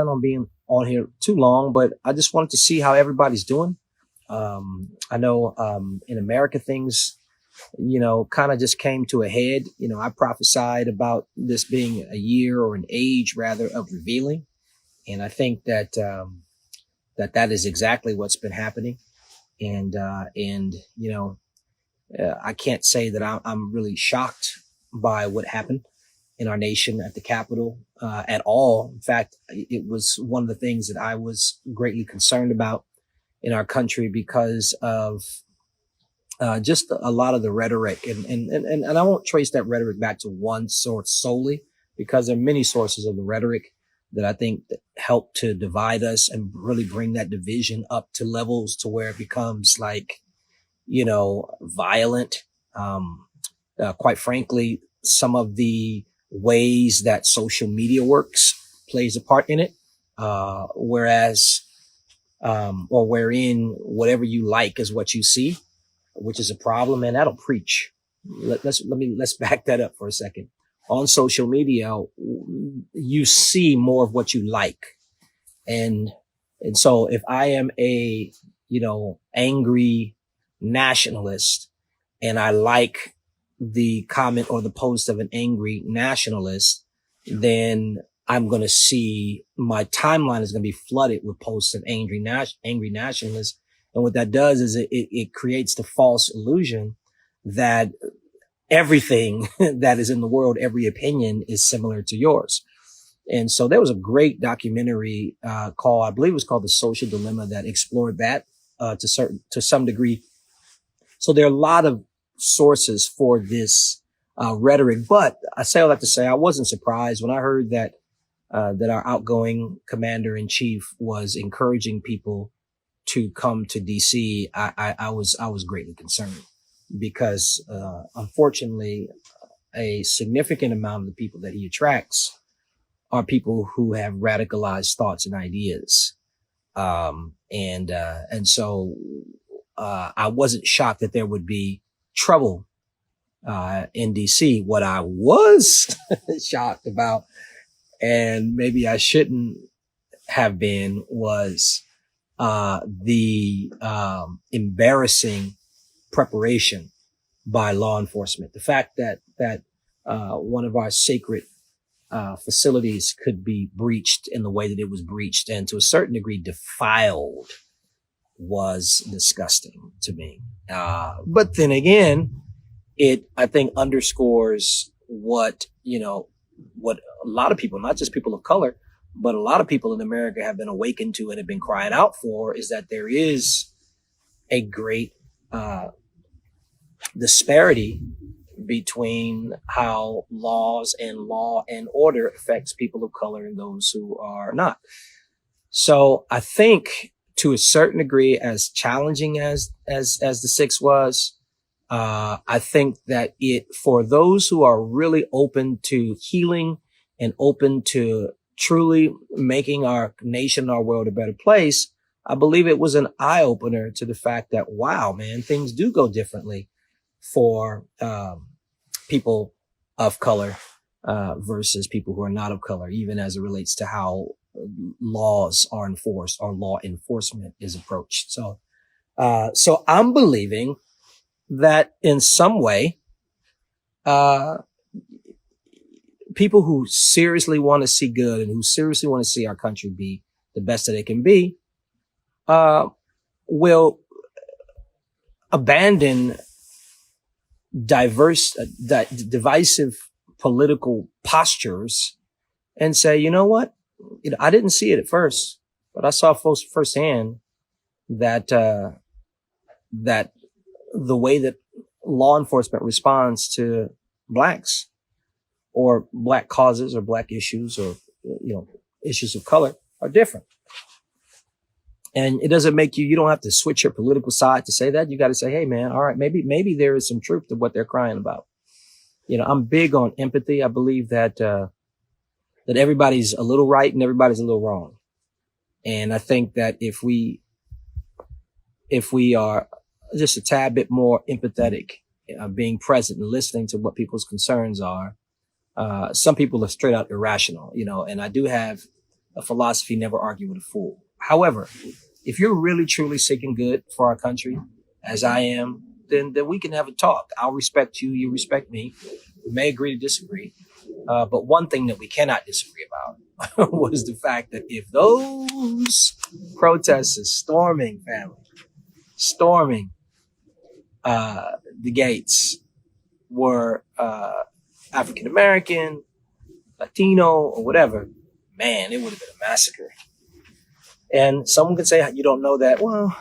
plan on being on here too long, but I just wanted to see how everybody's doing. I know, in America, things, kind of just came to a head. I prophesied about this being a year, or an age rather, of revealing. And I think that, that is exactly what's been happening. And I can't say that I'm really shocked by what happened in our nation at the Capitol, at all. In fact, it was one of the things that I was greatly concerned about in our country because of, just a lot of the rhetoric, and I won't trace that rhetoric back to one source solely, because there are many sources of the rhetoric that I think that help to divide us and really bring that division up to levels to where it becomes like, violent. Quite frankly, some of the ways that social media works plays a part in it. Whereas, or wherein whatever you like is what you see, which is a problem, and that'll preach. Let's back that up for a second. On social media, you see more of what you like. And so if I am a, angry nationalist, and I like the comment or the post of an angry nationalist, then I'm going to see my timeline is going to be flooded with posts of angry nationalists. And what that does is it creates the false illusion that everything that is in the world, every opinion is similar to yours. And so there was a great documentary, I believe it was called The Social Dilemma, that explored that, to some degree. So there are a lot of sources for this, rhetoric, but I say all that to say I wasn't surprised when I heard that our outgoing commander in chief was encouraging people to come to DC. I was greatly concerned because, unfortunately, a significant amount of the people that he attracts are people who have radicalized thoughts and ideas. And so, I wasn't shocked that there would be trouble, in DC. What I was shocked about, and maybe I shouldn't have been, was, the embarrassing preparation by law enforcement. The fact that one of our sacred facilities could be breached in the way that it was breached, and to a certain degree defiled, was disgusting to me. But then again, it, I think, underscores what a lot of people, not just people of color, but a lot of people in America have been awakened to and have been crying out for, is that there is a great disparity between how laws and law and order affects people of color and those who are not. So I think, to a certain degree, as challenging as the 6 was, I think that for those who are really open to healing and open to truly making our nation, our world a better place, I believe it was an eye opener to the fact that, wow, man, things do go differently for, people of color, versus people who are not of color, even as it relates to how laws are enforced or law enforcement is approached. So I'm believing that in some way, people who seriously want to see good and who seriously want to see our country be the best that it can be, will abandon divisive political postures and say, you know what? I didn't see it at first, but I saw firsthand that, that the way that law enforcement responds to blacks or black causes or black issues or, issues of color are different. And it doesn't make you don't have to switch your political side to say that. You got to say, hey, man, all right, maybe there is some truth to what they're crying about. I'm big on empathy. I believe that everybody's a little right and everybody's a little wrong. And I think that if we are just a tad bit more empathetic, being present and listening to what people's concerns are, some people are straight out irrational, and I do have a philosophy, never argue with a fool. However, if you're really truly seeking good for our country, as I am, then we can have a talk. I'll respect you, you respect me. We may agree to disagree. But one thing that we cannot disagree about was the fact that if those protesters storming, the gates were African American, Latino, or whatever, man, it would have been a massacre. And someone could say, you don't know that. Well,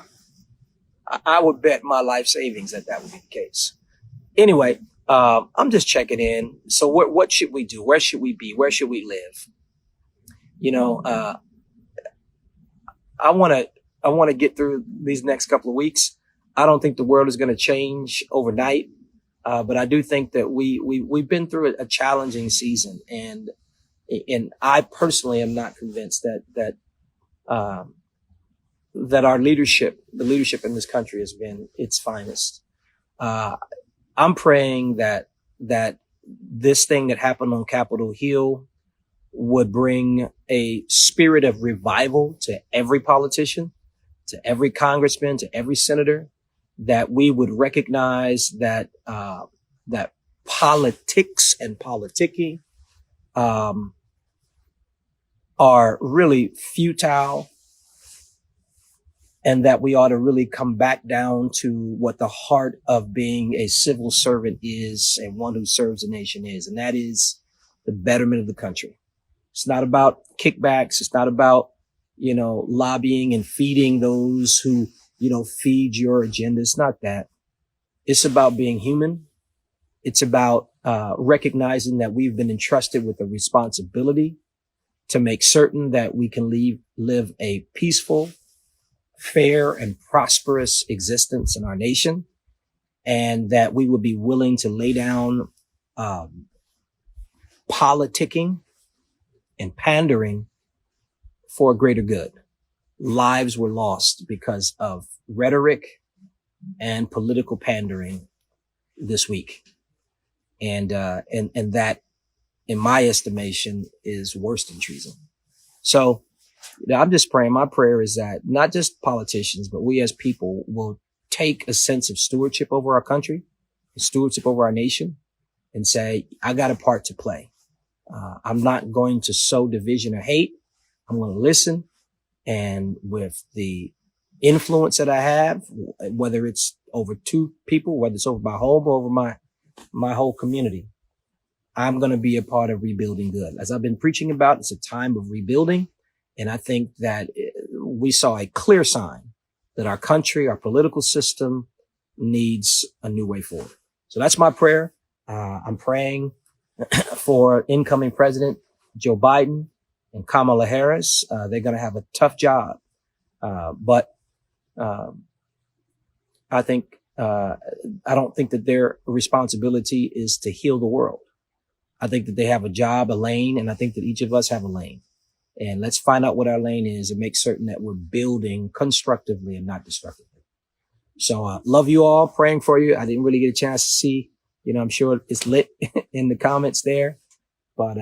I would bet my life savings that would be the case. Anyway, I'm just checking in. So what should we do? Where should we be? Where should we live? You know, I want to get through these next couple of weeks. I don't think the world is going to change overnight. But I do think that we've been through a challenging season, and I personally am not convinced that our leadership, the leadership in this country, has been its finest. I'm praying that this thing that happened on Capitol Hill would bring a spirit of revival to every politician, to every congressman, to every senator, that we would recognize that that politics and politicking are really futile, and that we ought to really come back down to what the heart of being a civil servant is, and one who serves the nation is, and that is the betterment of the country. It's not about kickbacks. It's not about, lobbying and feeding those who, feed your agenda. It's not that. It's about being human. It's about recognizing that we've been entrusted with a responsibility to make certain that we can live a peaceful, fair, and prosperous existence in our nation, and that we would be willing to lay down politicking and pandering for a greater good. Lives were lost because of rhetoric and political pandering this week. And that, in my estimation, is worse than treason. So I'm just praying. My prayer is that not just politicians, but we as people will take a sense of stewardship over our country, stewardship over our nation, and say, I got a part to play. I'm not going to sow division or hate. I'm going to listen. And with the influence that I have, whether it's over two people, whether it's over my home or over my whole community, I'm going to be a part of rebuilding good. As I've been preaching about, it's a time of rebuilding. And I think that we saw a clear sign that our country, our political system needs a new way forward. So that's my prayer. I'm praying for incoming President Joe Biden and Kamala Harris. They're going to have a tough job. But I don't think that their responsibility is to heal the world. I think that they have a job, a lane, and I think that each of us have a lane. And let's find out what our lane is and make certain that we're building constructively and not destructively. So love you all, praying for you. I didn't really get a chance to see, I'm sure it's lit in the comments there, but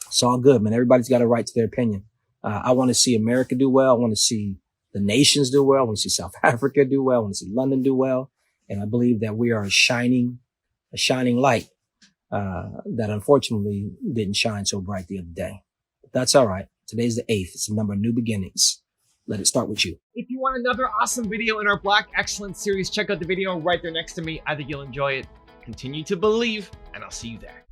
it's all good, man. Everybody's got a right to their opinion. I want to see America do well. I want to see the nations do well. I want to see South Africa do well. I want to see London do well. And I believe that we are a shining light that unfortunately didn't shine so bright the other day. But that's all right. Today's the 8th. It's a number of new beginnings. Let it start with you. If you want another awesome video in our Black Excellence series, check out the video right there next to me. I think you'll enjoy it. Continue to believe, and I'll see you there.